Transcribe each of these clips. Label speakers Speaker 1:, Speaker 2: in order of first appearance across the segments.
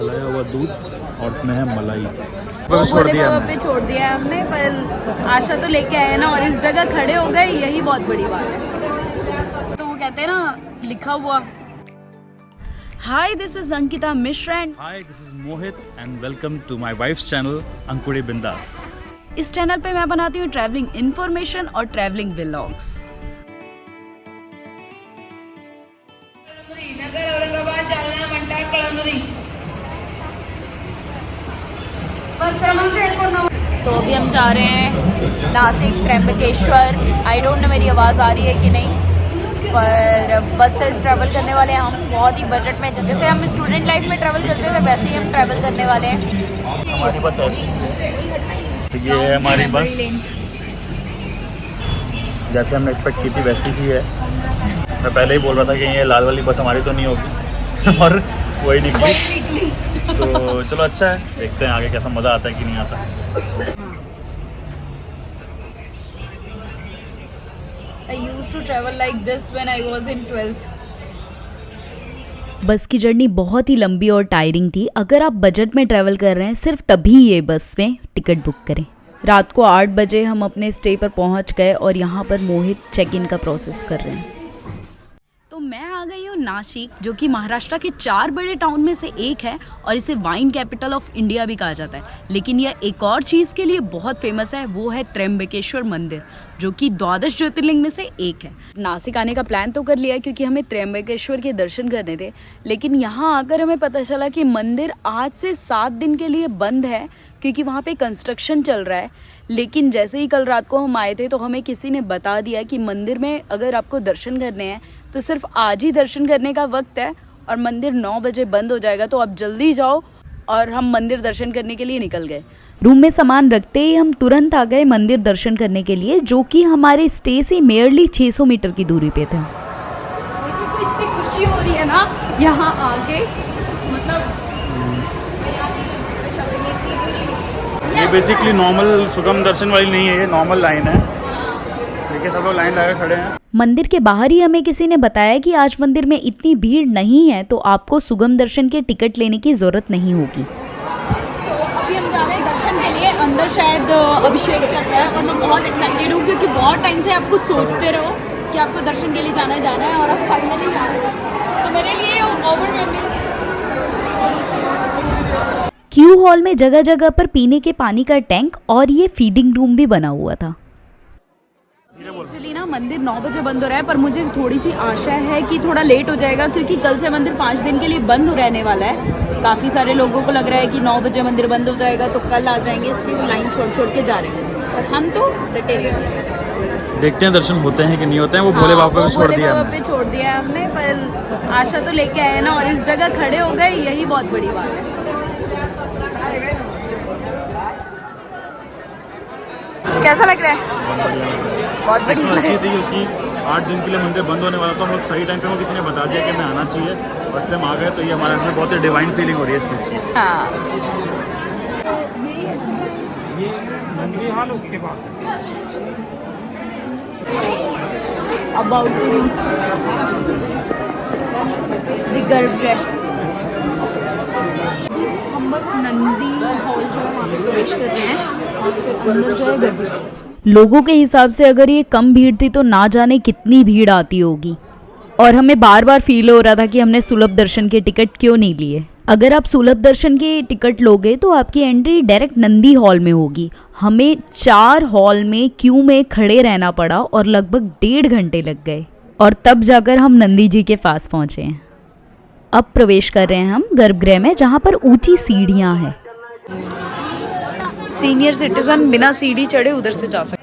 Speaker 1: उबलाया हुआ दूध और उसमें है मलाई।
Speaker 2: वो छोड़ दिया है हमने, पर आशा तो लेके आए ना, और इस जगह खड़े हो गए, यही बहुत बड़ी बात है। तो वो कहते हैं ना, लिखा हुआ। Hi, this is Ankita Mishra and
Speaker 1: hi, this is Mohit and welcome to my wife's channel Ankude Bindaas.
Speaker 2: इस चैनल पे मैं बनाती हूँ ट्रैवलिंग इन्फॉर्मेशन और ट्रैवलिंग व्लॉग्स। तो अभी हम जा रहे हैं Nashik Trimbakeshwar. I don't know मेरी आवाज़ आ रही है कि नहीं, पर बस से ट्रैवल करने वाले हैं हम, बहुत ही बजट में। जैसे हम स्टूडेंट लाइफ में ट्रैवल करते थे वैसे ही हम ट्रैवल करने वाले हैं।
Speaker 1: हमारी बस ऐसी है, तो ये है हमारी बस, जैसे हमने एक्सपेक्ट की थी वैसी ही है। मैं पहले ही बोल रहा था कि ये लाल वाली बस हमारी तो नहीं होगी और वही निकली। तो चलो अच्छा है, देखते हैं आगे कैसा मज़ा आता है कि नहीं आता।
Speaker 2: I used to travel like this when I was in 12th. बस की जर्नी बहुत ही लंबी और टायरिंग थी। अगर आप बजट में ट्रैवल कर रहे हैं सिर्फ तभी ये बस में टिकट बुक करें। रात को 8 बजे हम अपने स्टे पर पहुंच गए और यहाँ पर मोहित चेक इन का प्रोसेस कर रहे हैं। तो मैं आ गई हूँ नासिक, जो कि महाराष्ट्र के 4 बड़े टाउन में से एक है और इसे वाइन कैपिटल ऑफ इंडिया भी कहा जाता है। लेकिन यह एक और चीज़ के लिए बहुत फेमस है, वो है त्र्यंबकेश्वर मंदिर, जो कि 12 ज्योतिर्लिंग में से एक है। नासिक आने का प्लान तो कर लिया क्योंकि हमें त्र्यंबकेश्वर के दर्शन करने थे, लेकिन यहाँ आकर हमें पता चला कि मंदिर आज से 7 दिन के लिए बंद है क्योंकि वहाँ पे कंस्ट्रक्शन चल रहा है। लेकिन जैसे ही कल रात को हम आए थे तो हमें किसी ने बता दिया कि मंदिर में अगर आपको दर्शन करने हैं तो सिर्फ आज ही दर्शन करने का वक्त है और मंदिर 9 बजे बंद हो जाएगा, तो आप जल्दी जाओ। और हम मंदिर दर्शन करने के लिए निकल गए। रूम में सामान रखते ही हम तुरंत आ गए मंदिर दर्शन करने के लिए, जो कि हमारे स्टे से मेयरली 600 मीटर की दूरी पे था। इतनी खुशी हो रही है ना यहाँ आके, मतलब
Speaker 1: ये बेसिकली नॉर्मल सुगम दर्शन वाली नहीं है, ये नॉर्मल लाइन है। देखिए सब लोग लाइन लगा खड़े हैं।
Speaker 2: मंदिर के बाहर ही हमें किसी ने बताया कि आज मंदिर में इतनी भीड़ नहीं है, तो आपको सुगम दर्शन के टिकट लेने की जरूरत नहीं होगी। तो अभी हम जा रहे हैं दर्शन के लिए। अंदर शायद अभिषेक चल रहा है और मैं बहुत एक्साइटेड हूँ क्योंकि बहुत टाइम से आप कुछ सोचते रहो कि आपको दर्शन के लिए जाना है और अब फाइनली जा रहे हैं। तो मेरे लिए ओवरवेलमिंग। क्यू हॉल में जगह जगह पर पीने के पानी का टैंक और ये फीडिंग रूम भी बना हुआ था। एक्चुअली ना मंदिर 9 बजे बंद हो रहा है, पर मुझे थोड़ी सी आशा है कि थोड़ा लेट हो जाएगा क्योंकि कल से मंदिर 5 दिन के लिए बंद हो रहने वाला है। काफ़ी सारे लोगों को लग रहा है कि 9 बजे मंदिर बंद हो जाएगा तो कल आ जाएंगे, इसलिए वो लाइन छोड़ के जा रहे हैं। और हम तो डटे हैं,
Speaker 1: देखते हैं दर्शन होते हैं कि नहीं होते हैं। वो भोले बाबा पे छोड़
Speaker 2: दिया हमने, पर आशा तो लेके आए ना, और इस जगह खड़े हो गए, यही बहुत बड़ी बात है। कैसा लग रहा है? बहुत बढ़िया
Speaker 1: अच्छी थी क्योंकि 8 दिन के लिए मंदिर बंद होने वाला था। हम लोग सही टाइम पे वो किसी ने बता दिया कि मैं आना चाहिए, बस हम आ गए। तो ये हमारे अंदर बहुत ही डिवाइन फीलिंग हो रही है इस चीज़ की।
Speaker 2: हाँ,
Speaker 1: ये नंदी हाल उसके बाद
Speaker 2: अबाउट टू रीच द गर्भगृह। हम बस नंदी हॉल जो है वहाँ पे प्रवेश कर रहे हैं और फिर अंदर जो है गर्भगृह। लोगों के हिसाब से अगर ये कम भीड़ थी तो ना जाने कितनी भीड़ आती होगी। और हमें बार बार फील हो रहा था कि हमने सुलभ दर्शन के टिकट क्यों नहीं लिए। अगर आप सुलभ दर्शन के टिकट लोगे तो आपकी एंट्री डायरेक्ट नंदी हॉल में होगी। हमें 4 हॉल में क्यू में खड़े रहना पड़ा और लगभग 1.5 घंटे लग गए और तब जाकर हम नंदी जी के पास पहुंचे हैं। अब प्रवेश कर रहे हैं हम गर्भगृह में, जहाँ पर ऊंची सीढ़ियाँ हैं। सीनियर सिटीजन बिना सीढ़ी चढ़े उधर से जा सकते।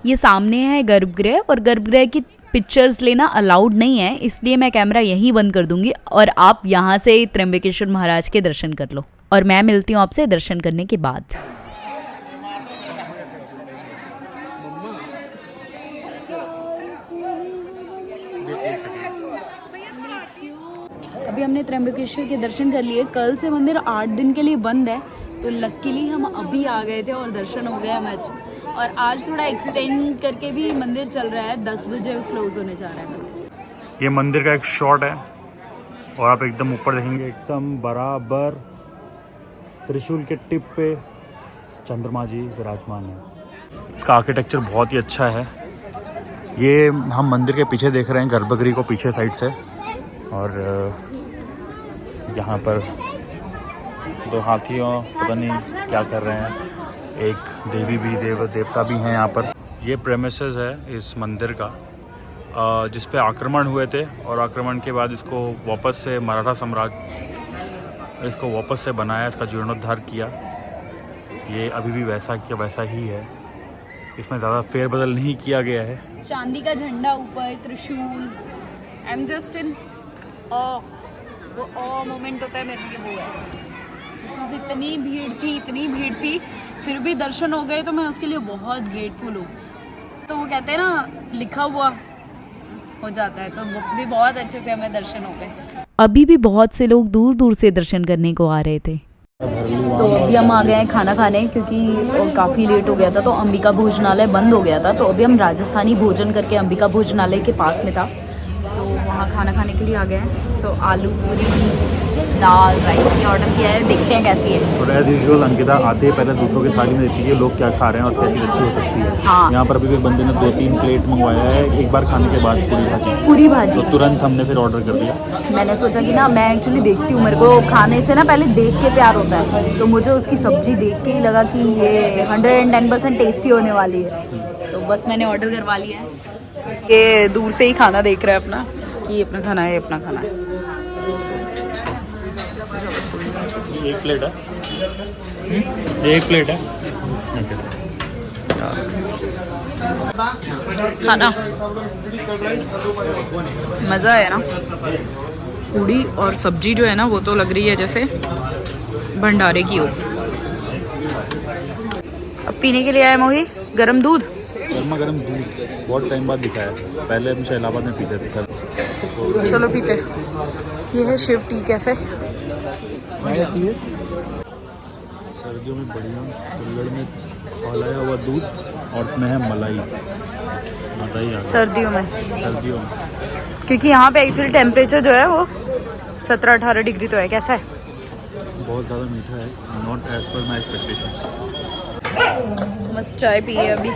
Speaker 2: ये सामने है गर्भगृह और गर्भगृह की पिक्चर्स लेना अलाउड नहीं है, इसलिए मैं कैमरा यहीं बंद कर दूंगी और आप यहाँ से त्र्यंबकेश्वर महाराज के दर्शन कर लो। और मैं मिलती हूँ आपसे दर्शन करने के बाद। अभी हमने त्र्यंबकेश्वर के दर्शन कर लिए। कल से मंदिर 8 दिन के लिए बंद है, तो लकीली हम अभी आ गए थे और दर्शन हो गया मैच। और आज थोड़ा एक्सटेंड करके भी मंदिर चल रहा है, 10 बजे क्लोज होने जा रहा है मंदिर।
Speaker 1: ये मंदिर का एक शॉट है और आप एकदम ऊपर देखेंगे, एकदम बराबर त्रिशूल के टिप पे चंद्रमा जी विराजमान है। इसका आर्किटेक्चर बहुत ही अच्छा है। ये हम मंदिर के पीछे देख रहे हैं, गर्भगृह को पीछे साइड से, और यहाँ पर 2 हाथियों पता नहीं क्या कर रहे हैं, एक देवी भी देवता भी हैं यहाँ पर। ये प्रेमिसेस है इस मंदिर का, जिस पे आक्रमण हुए थे और आक्रमण के बाद इसको वापस से मराठा साम्राज्य इसको वापस से बनाया, इसका जीर्णोद्धार किया। ये अभी भी वैसा ही है, इसमें ज़्यादा फेरबदल नहीं किया गया है।
Speaker 2: चांदी का झंडा ऊपर, त्रिशूल, आई एम जस्ट इन वो मोमेंट होता है मेरे लिए, वो है। बिकॉज इतनी भीड़ थी, फिर भी दर्शन हो गए, तो मैं उसके लिए बहुत ग्रेटफुल हूँ। तो वो कहते हैं ना, लिखा हुआ हो जाता है, तो वो भी बहुत अच्छे से हमें दर्शन हो गए। अभी भी बहुत से लोग दूर दूर से दर्शन करने को आ रहे थे। तो अभी हम आ गए हैं खाना खाने, क्योंकि काफ़ी लेट हो गया था, तो अंबिका भोजनालय बंद हो गया था। तो अभी हम राजस्थानी भोजन करके अंबिका भोजनालय के पास में था, तो वहाँ खाना खाने के लिए आ गए हैं। तो आलू पूरी, दाल, राइस ये ऑर्डर किया है, देखते हैं कैसी है।
Speaker 1: तो एज यूजुअल अंकिता आते ही पहले दूसरों की थाली में देखती है लोग क्या खा रहे हैं और कैसी अच्छी हो सकती है।
Speaker 2: हाँ।
Speaker 1: यहाँ पर अभी एक बंदे ने 2-3 प्लेट मंगवाया है, एक बार खाने के बाद पूरी भाजी। तो तुरंत हमने फिर ऑर्डर कर दिया।
Speaker 2: मैंने सोचा कि ना, मैं एक्चुअली देखती हूँ, मेरे को खाने से ना पहले देख के प्यार होता है, तो मुझे उसकी सब्जी देख के ही लगा कि ये 110% टेस्टी होने वाली है, तो बस मैंने ऑर्डर करवा लिया है। ये दूर से ही खाना देख रहा है अपना, कि ये अपना खाना है, ये अपना खाना है।
Speaker 1: एक प्लेट है, एक प्लेट है
Speaker 2: खाना। मज़ा है ना। पूड़ी और सब्जी जो है ना, वो तो लग रही है जैसे भंडारे की हो। अब पीने के लिए आया मोही गरम दूध,
Speaker 1: गर्मा गर्म दूध, बहुत टाइम बाद दिखाया। पहले हम इलाहाबाद में पीते थे।
Speaker 2: चलो पीते। ये है शिव टी कैफ़े।
Speaker 1: सर्दियों में बढ़िया कुल्हड़ में खौलाया हुआ दूध और उसमें है मलाई। मज़ा ही आ गया
Speaker 2: सर्दियों में, क्योंकि यहाँ पे एक्चुअली टेम्परेचर जो है वो 17-18 डिग्री तो है। कैसा है?
Speaker 1: बहुत ज़्यादा मीठा है, not as per my expectations.
Speaker 2: मस्त चाय पिए अभी,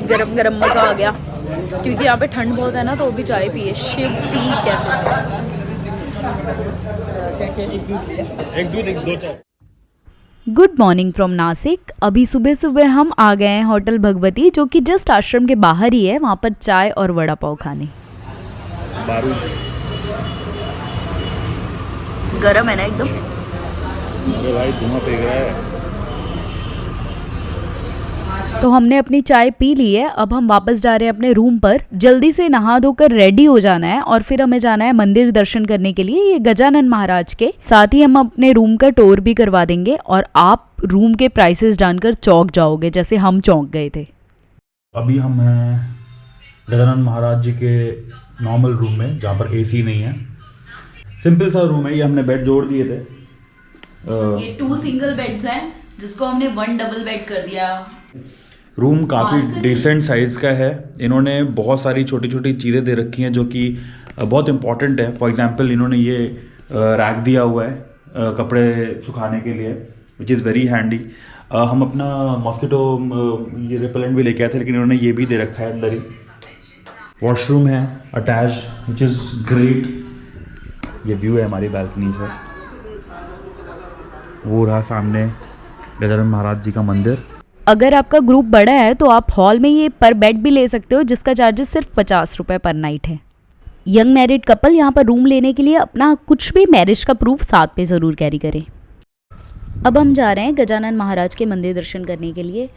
Speaker 2: गरम गरम मज़ा आ गया, क्योंकि यहाँ पे ठंड बहुत है ना, तो अभी चाय पिए शिव टी कैफे से।
Speaker 1: एक दूध, एक 2 चाय।
Speaker 2: Good morning from Nashik. अभी सुबह सुबह हम आ गए हैं होटल भगवती, जो कि जस्ट आश्रम के बाहर ही है, वहाँ पर चाय और वड़ा पाव खाने। गरम है ना एकदम।
Speaker 1: अरे भाई धुआं फेंक रहा है।
Speaker 2: तो हमने अपनी चाय पी ली है, अब हम वापस जा रहे हैं अपने रूम पर। जल्दी से नहा धोकर रेडी हो जाना है और फिर हमें जाना है मंदिर दर्शन करने के लिए, ये गजानन महाराज के। साथ ही हम अपने रूम का टूर भी करवा देंगे और आप रूम के प्राइसेस जानकर चौंक जाओगे, जैसे हम चौंक गए थे।
Speaker 1: अभी हम हैं गजानन महाराज जी के नॉर्मल रूम में, जहाँ पर एसी नहीं है। सिंपल सा रूम है, ये हमने बेड जोड़ दिए थे।
Speaker 2: ये 2 सिंगल बेड्स हैं, जिसको हमने 1 डबल बेड कर दिया।
Speaker 1: रूम काफ़ी डिसेंट साइज़ का है। इन्होंने बहुत सारी छोटी छोटी चीज़ें दे रखी हैं जो कि बहुत इंपॉर्टेंट है। फॉर एग्जांपल इन्होंने ये रैक दिया हुआ है कपड़े सुखाने के लिए, विच इज़ वेरी हैंडी। हम अपना मॉस्किटो ये रिपेलेंट भी लेके आए थे, लेकिन इन्होंने ये भी दे रखा है अंदर ही। वॉशरूम है अटैच, विच इज़ ग्रेट। ये व्यू है हमारी बैल्कनी से, वो रहा सामने गजानन महाराज जी का मंदिर।
Speaker 2: अगर आपका ग्रुप बड़ा है तो आप हॉल में ये पर बेड भी ले सकते हो, जिसका चार्जेस सिर्फ 50 रुपये पर नाइट है। यंग मैरिड कपल यहाँ पर रूम लेने के लिए अपना कुछ भी मैरिज का प्रूफ साथ में ज़रूर कैरी करें। अब हम जा रहे हैं गजानन महाराज के मंदिर दर्शन करने के लिए,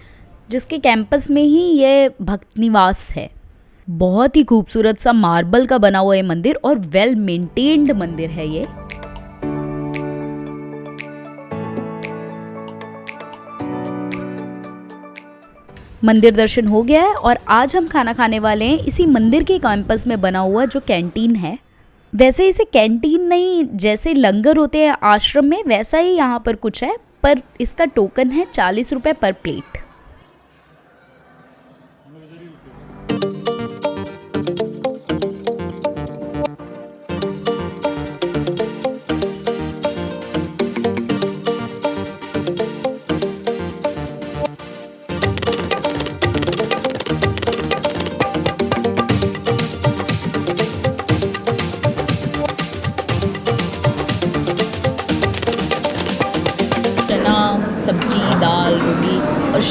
Speaker 2: जिसके कैंपस में ही ये भक्त निवास है। बहुत ही खूबसूरत सा मार्बल का बना हुआ ये मंदिर और वेल मेंटेन्ड मंदिर है ये। मंदिर दर्शन हो गया है और आज हम खाना खाने वाले हैं इसी मंदिर के कैंपस में बना हुआ जो कैंटीन है। वैसे इसे कैंटीन नहीं, जैसे लंगर होते हैं आश्रम में वैसा ही यहाँ पर कुछ है, पर इसका टोकन है 40 रुपये पर प्लेट।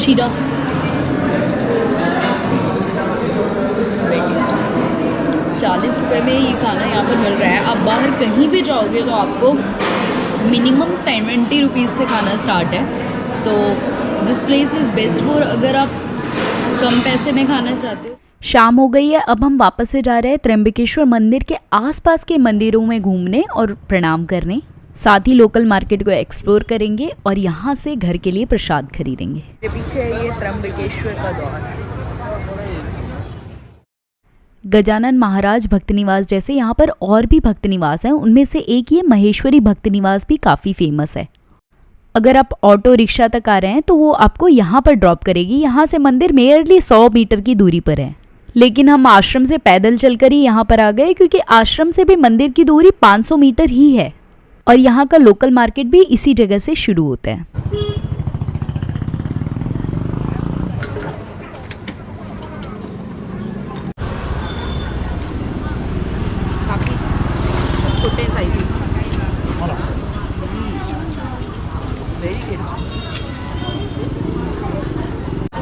Speaker 2: शीरा 40 रुपये में ये खाना यहाँ पर मिल रहा है। आप बाहर कहीं भी जाओगे तो आपको मिनिमम 70 रुपीज़ से खाना स्टार्ट है। तो this place is best for अगर आप कम पैसे में खाना चाहते हो। शाम हो गई है, अब हम वापस से जा रहे हैं त्र्यंबकेश्वर मंदिर के आसपास के मंदिरों में घूमने और प्रणाम करने। साथ ही लोकल मार्केट को एक्सप्लोर करेंगे और यहाँ से घर के लिए प्रसाद खरीदेंगे। पीछे है ये त्र्यंबकेश्वर का द्वार। गजानन महाराज भक्त निवास जैसे यहाँ पर और भी भक्त निवास हैं, उनमें से एक ये महेश्वरी भक्त निवास भी काफ़ी फेमस है। अगर आप ऑटो रिक्शा तक आ रहे हैं तो वो आपको यहाँ पर ड्रॉप करेगी। यहाँ से मंदिर मेयरली 100 मीटर की दूरी पर है, लेकिन हम आश्रम से पैदल चलकर ही यहाँ पर आ गए क्योंकि आश्रम से भी मंदिर की दूरी 500 मीटर ही है और यहाँ का लोकल मार्केट भी इसी जगह से शुरू होता है। छोटे साइज में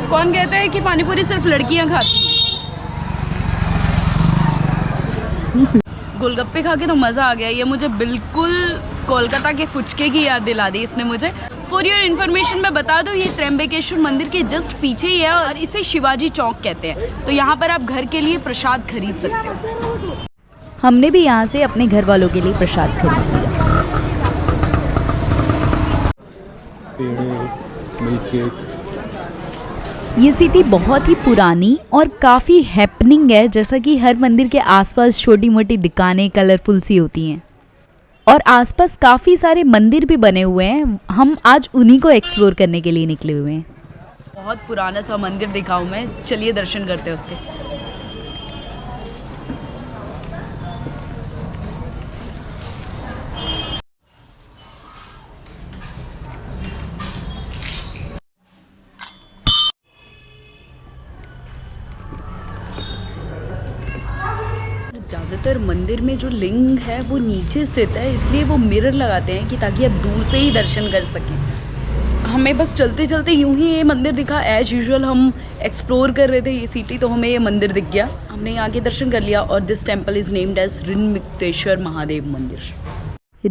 Speaker 2: कौन कहता है कि पानीपुरी सिर्फ लड़कियां खाती हैं। गोलगप्पे खा के तो मज़ा आ गया। ये मुझे बिल्कुल कोलकाता के फुचके की याद दिला दी इसने मुझे। फॉर योर इन्फॉर्मेशन मैं बता दूं, ये त्र्यंबकेश्वर मंदिर के जस्ट पीछे ही है और इसे शिवाजी चौक कहते हैं। तो यहाँ पर आप घर के लिए प्रसाद खरीद सकते हो। हमने भी यहाँ से अपने घर वालों के लिए प्रसाद खरीद लिया। ये सिटी बहुत ही पुरानी और काफ़ी हैपनिंग है, जैसा कि हर मंदिर के आसपास छोटी मोटी दुकानें कलरफुल सी होती हैं और आसपास काफ़ी सारे मंदिर भी बने हुए हैं। हम आज उन्हीं को एक्सप्लोर करने के लिए निकले हुए हैं। बहुत पुराना सा मंदिर दिखाऊं मैं, चलिए दर्शन करते हैं उसके। ज़्यादातर मंदिर में जो लिंग है वो नीचे स्थित है, इसलिए वो मिरर लगाते हैं कि ताकि आप दूर से ही दर्शन कर सकें। हमें बस चलते चलते यूं ही ये मंदिर दिखा। एज यूजुअल हम एक्सप्लोर कर रहे थे ये सिटी, तो हमें ये मंदिर दिख गया। हमने यहाँ के दर्शन कर लिया और this temple is named as Rinmukteshwar Mahadev Mandir.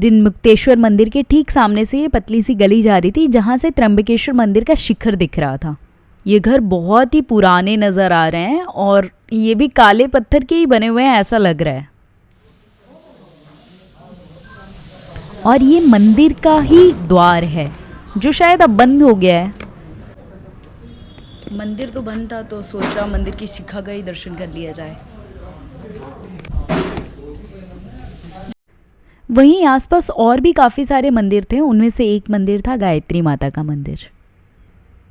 Speaker 2: Rinmukteshwar मंदिर के ठीक सामने से ये पतली सी गली जा रही थी जहाँ से त्र्यंबकेश्वर मंदिर का शिखर दिख रहा था। ये घर बहुत ही पुराने नज़र आ रहे हैं और ये भी काले पत्थर के ही बने हुए हैं ऐसा लग रहा है। और ये मंदिर का ही द्वार है जो शायद अब बंद हो गया है। मंदिर तो बंद था तो सोचा मंदिर की शिखा का ही दर्शन कर लिया जाए। वहीं आसपास और भी काफ़ी सारे मंदिर थे, उनमें से एक मंदिर था गायत्री माता का मंदिर।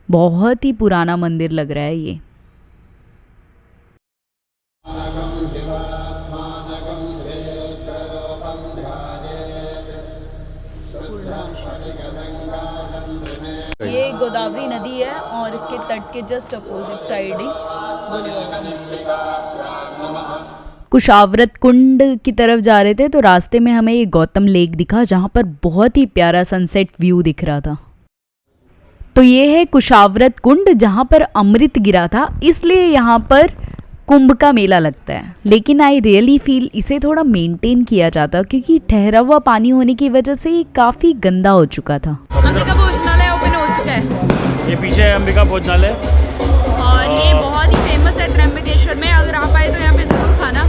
Speaker 2: बहुत ही पुराना मंदिर लग रहा है ये। ये गोदावरी नदी है और इसके तट के जस्ट अपोजिट साइड ही कुशावर्त कुंड की तरफ जा रहे थे तो रास्ते में हमें ये गौतम लेक दिखा जहाँ पर बहुत ही प्यारा सनसेट व्यू दिख रहा था। तो ये है कुशावर्त कुंड जहाँ पर अमृत गिरा था, इसलिए यहाँ पर कुंभ का मेला लगता है। लेकिन आई रियली फील इसे थोड़ा मेंटेन किया जाता क्योंकि ठहरा हुआ पानी होने की वजह से ये काफ़ी गंदा हो चुका था। अंबिका भोजनालय ओपन हो चुका है।
Speaker 1: ये पीछे है अंबिका भोजनालय
Speaker 2: और ये बहुत ही फेमस है त्र्यंबकेश्वर में। अगर आप आए तो यहाँ पे ज़रूर खाना।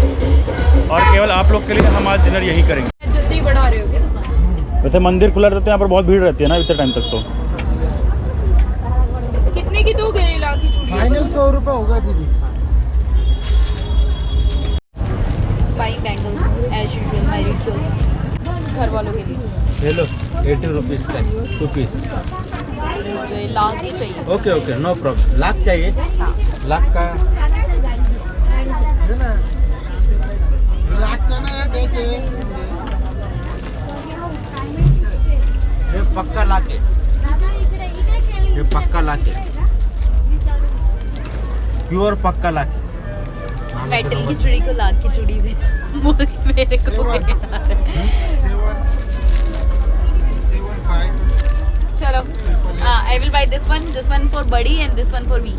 Speaker 1: और केवल आप लोग के लिए हम आज डिनर यही करेंगे।
Speaker 2: जल्दी बढ़ा रहे हो?
Speaker 1: वैसे मंदिर खुला रहता है, यहाँ पर बहुत भीड़ रहती है ना इतने टाइम तक। तो
Speaker 2: कितने की दोगे लाख की चूड़ियाँ?
Speaker 3: फाइनल 100 रुपये होगा दीदी।
Speaker 2: Buying bangles as usual my ritual घर वालों के लिए।
Speaker 3: हेलो 80 रुपीज़ का 2 पीस।
Speaker 2: मुझे लाख ही चाहिए।
Speaker 3: Okay okay no problem. Lakh चाहिए? लाख का ये पक्का लाख है, ये पक्का लाख है, प्योर पक्का लाख है।
Speaker 2: मेटल की चूड़ी को लाख की चूड़ी दे मेरे को। चलो I will buy this one for Buddy and this one for me.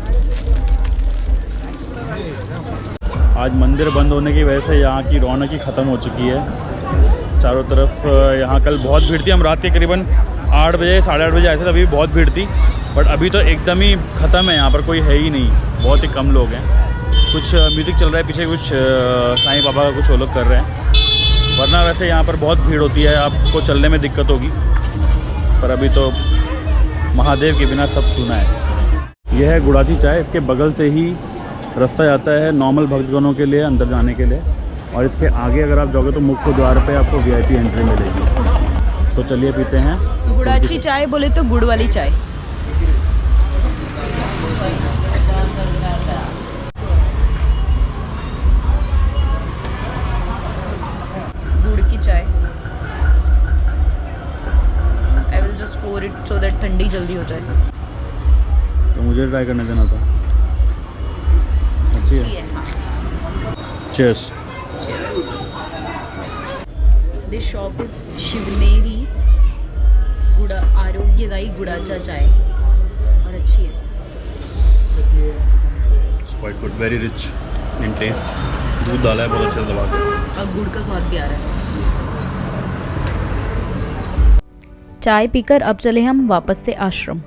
Speaker 1: आज मंदिर बंद होने की वजह से यहाँ की रौनक ही ख़त्म हो चुकी है चारों तरफ। यहाँ कल बहुत भीड़ थी, हम रात के करीबन 8 बजे 8:30 बजे आए थे, तभी बहुत भीड़ थी। बट अभी तो एकदम ही ख़त्म है, यहाँ पर कोई है ही नहीं, बहुत ही कम लोग हैं। कुछ म्यूज़िक चल रहा है पीछे, कुछ साईं बाबा का कुछ वो लोग कर रहे हैं। वरना वैसे यहाँ पर बहुत भीड़ होती है, आपको चलने में दिक्कत होगी, पर अभी तो महादेव के बिना सब सुना है। यह है गुड़ाची चाय, इसके बगल से ही रास्ता जाता है नॉर्मल भक्तगणों के लिए अंदर जाने के लिए, और इसके आगे अगर आप जाओगे तो मुख्य द्वार पे आपको VIP एंट्री मिलेगी। तो चलिए पीते हैं
Speaker 2: गुड़ाची चाय, बोले तो गुड़ वाली चाय। गुड़ की चाय। I will just pour it so that ठंडी जल्दी हो जाए।
Speaker 1: तो मुझे ट्राई करने देना था। अच्छी है। Cheers.
Speaker 2: This shop is Shivneri गुड़ा आरोग्यदायी गुड़ाचा चाय, और अच्छी है।
Speaker 1: It's quite good, very rich in taste. दूध डाला है बहुत अच्छे से दबा के,
Speaker 2: अब गुड़ का स्वाद भी आ रहा है। चाय पीकर अब चले हम वापस से आश्रम।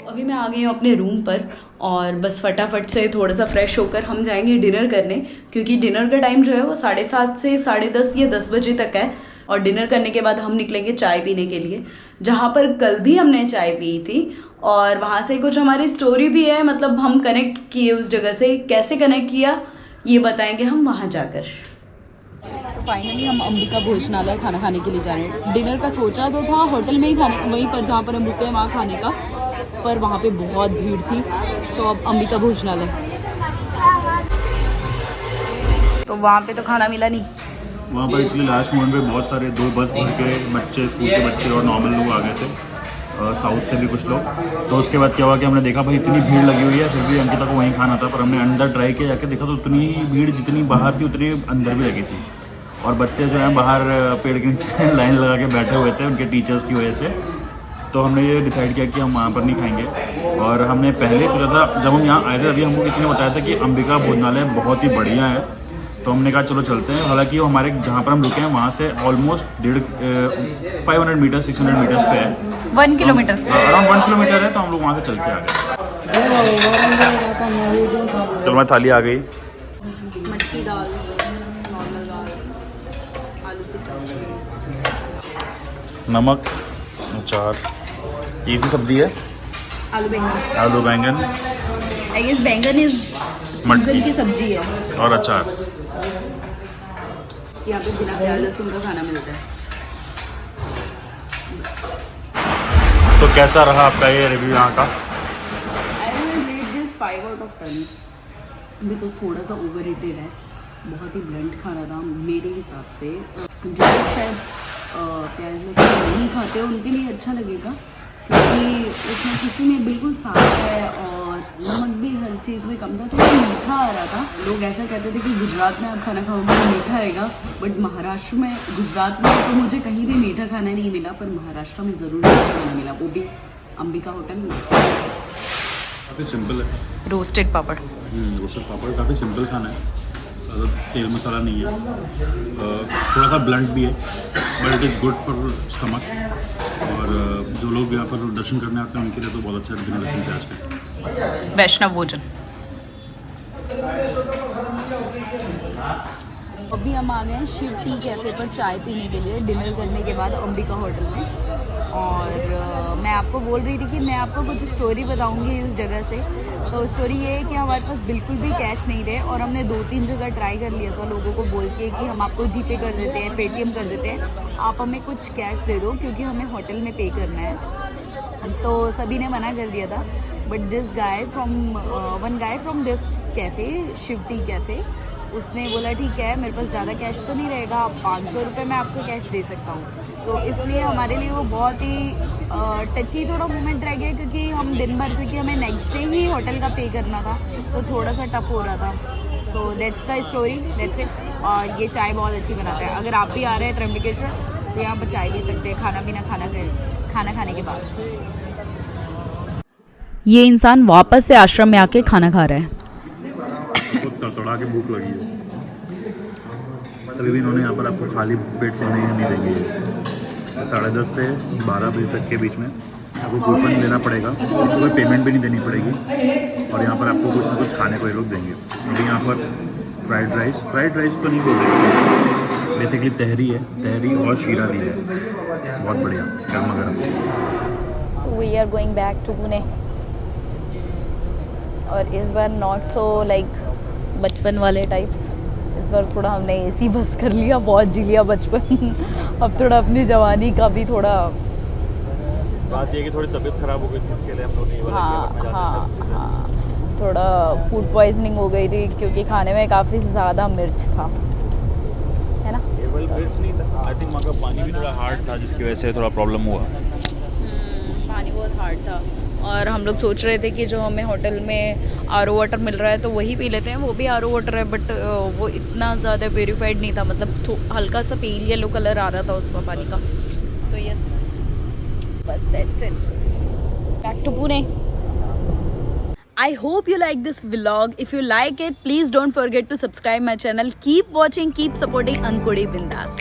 Speaker 2: अभी मैं आ गई हूँ अपने रूम पर, और बस फटाफट से थोड़ा सा फ्रेश होकर हम जाएंगे डिनर करने, क्योंकि डिनर का टाइम जो है वो 7:30 से 10:30 या 10 बजे तक है। और डिनर करने के बाद हम निकलेंगे चाय पीने के लिए, जहाँ पर कल भी हमने चाय पी थी, और वहाँ से कुछ हमारी स्टोरी भी है, मतलब हम कनेक्ट किए उस जगह से। कैसे कनेक्ट किया ये बताएंगे हम वहाँ जाकर। तो फाइनली हम अंबिका भोजनालय खाना खाने के लिए जा रहे हैं। डिनर का सोचा तो था होटल में ही खाने, वहीं पर जहाँ पर हम रुके हैं वहाँ खाने का, पर वहाँ पे बहुत भीड़ थी, तो अब अंबिका भोजनालय। तो वहाँ पे तो खाना मिला नहीं।
Speaker 1: वहाँ पर एक्चुअली लास्ट मोमेंट पे बहुत सारे 2 बस भर के बच्चे, स्कूल के बच्चे और नॉर्मल लोग आ गए थे, साउथ से भी कुछ लोग। तो उसके बाद क्या हुआ कि हमने देखा भाई इतनी भीड़ लगी हुई है, फिर भी अंकिता को वहीं खाना था, पर हमने अंदर ट्राई किया, जाके देखा तो उतनी भीड़ जितनी बाहर थी उतनी अंदर भी लगी थी। और बच्चे जो हैं बाहर पेड़ के नीचे लाइन लगा के बैठे हुए थे उनके टीचर्स की वजह से। तो हमने ये डिसाइड किया कि हम वहाँ पर नहीं खाएंगे। और हमने पहले ही सोचा था, जब हम यहाँ आए थे अभी हमको किसी ने बताया था कि अंबिका भोजनालय बहुत ही बढ़िया है, तो हमने कहा चलो चलते हैं। हालांकि वो हमारे जहाँ पर हम रुके हैं वहाँ से ऑलमोस्ट 500 मीटर 600 मीटर्स पे है,
Speaker 2: 1 किलोमीटर,
Speaker 1: अराउंड 1 किलोमीटर है। तो हम लोग वहाँ से चल के आ गए। चलो मैं थाली आ गई,
Speaker 2: मटकी दाल, नॉर्मल दाल, आलू की सब्जी,
Speaker 1: नमक, अचार, ये भी सब्जी है,
Speaker 2: आलू बैंगन।
Speaker 1: आलू बैंगन,
Speaker 2: आई गेस बैंगन इज सीजन की सब्जी है,
Speaker 1: और अचार।
Speaker 2: यहाँ पे बिना प्याज लहसुन का खाना मिलता है।
Speaker 1: तो कैसा रहा आपका ये रिव्यू यहाँ का?
Speaker 2: I will rate this 5 out of 10, because थोड़ा सा ओवर रेटेड है। बहुत ही ब्लंट खाना था मेरे हिसाब से। जो लोग शायद प्याज लहसुन नहीं खाते उनके लिए अच्छा लगेगा, क्योंकि उसमें किसी में बिल्कुल साफ है, और नमक भी हर चीज़ में कम था, थोड़ा मीठा आ रहा था। लोग ऐसा कहते थे कि गुजरात में आप खाना खाओगे तो मीठा आएगा, बट महाराष्ट्र में, गुजरात में तो मुझे कहीं भी मीठा खाना नहीं मिला, पर महाराष्ट्र में ज़रूर मीठा खाना मिला, वो भी अंबिका होटल में।
Speaker 1: काफ़ी सिंपल है,
Speaker 2: रोस्टेड पापड़।
Speaker 1: रोस्टेड पापड़ काफ़ी सिंपल खाना है, ज़्यादा तेल मसाला नहीं है, थोड़ा सा ब्लंट भी है, but it is good for stomach. और जो लोग यहाँ पर दर्शन करने आते हैं उनके लिए तो बहुत अच्छा है बिना लहसुन प्याज का
Speaker 2: वैष्णव भोजन। अभी हम आ गए हैं शिव टी कैफ़े पर चाय पीने के लिए, डिनर करने के बाद अंबिका होटल में। और मैं आपको बोल रही थी कि मैं आपको कुछ स्टोरी बताऊंगी इस जगह से। तो स्टोरी ये है कि हमारे पास बिल्कुल भी कैश नहीं थे, और हमने 2-3 जगह ट्राई कर लिया था लोगों को बोल के कि हम आपको जीपे कर देते हैं, पेटीएम कर देते हैं, आप हमें कुछ कैश दे दो क्योंकि हमें होटल में पे करना है। तो सभी ने मना कर दिया था, but this guy one guy from this cafe, Shiv tea cafe, उसने बोला ठीक है मेरे पास ज़्यादा कैश तो नहीं रहेगा, आप 500 रुपये मैं आपको कैश दे सकता हूँ। तो इसलिए हमारे लिए वो बहुत ही टची थोड़ा मोमेंट रह गया, क्योंकि हम दिन भर, क्योंकि हमें नेक्स्ट डे ही होटल का पे करना था, तो थोड़ा सा टफ हो रहा था। So that's the story, that's it. और ये चाय बहुत अच्छी बनाता है। अगर आप भी आ रहे हैं त्र्यंबकेश्वर तो यहाँ पर चाय पी सकते हैं खाना खाने के बाद। ये इंसान वापस से आश्रम में आके खाना खा रहा है।
Speaker 1: तड़तड़ा के भूख लगी है, तभी भी इन्होंने यहाँ पर आपको खाली पेट सोने नहीं देंगे। 10:30 से 12 बजे तक के बीच में आपको कूपन लेना पड़ेगा, उसको कोई पेमेंट भी नहीं देनी पड़ेगी, और यहाँ पर आपको कुछ ना कुछ खाने को ये लोग देंगे। अभी यहाँ पर फ्राइड राइस तो नहीं बोलते, बेसिकली तहरी है, तहरी और शीरा भी है, बहुत बढ़िया गर्मा गर्म।
Speaker 2: So we are going back to Pune, और इस बार नॉट सो लाइक बचपन वाले टाइप्स, इस बार थोड़ा हमने एसी बस कर लिया, बहुत जी लिया बचपन। अब थोड़ा अपनी जवानी का भी थोड़ा,
Speaker 1: बात ये कि थोड़ी तबीयत खराब हो गई थी, इसके लिए हम लोग
Speaker 2: हाँ, थोड़ा फूड पॉइजनिंग हो गई थी क्योंकि खाने में काफ़ी ज़्यादा मिर्च था, है ना।
Speaker 1: केवल मिर्च नहीं था, आई थिंक वहाँ का पानी भी थोड़ा हार्ड था, जिसकी वजह से थोड़ा प्रॉब्लम हुआ।
Speaker 2: पानी बहुत हार्ड था, और हम लोग सोच रहे थे कि जो हमें होटल में आर ओ वाटर मिल रहा है तो वही पी लेते हैं, वो भी आर ओ वाटर है, बट वो इतना ज़्यादा प्योरीफाइड नहीं था, मतलब हल्का सा पेल येलो कलर आ रहा था उसका पानी का। तो यस, बस that's it, back to Pune. I hope you like this vlog. If you like it, please don't forget to subscribe my channel. Keep watching, keep supporting Ankude Bindas.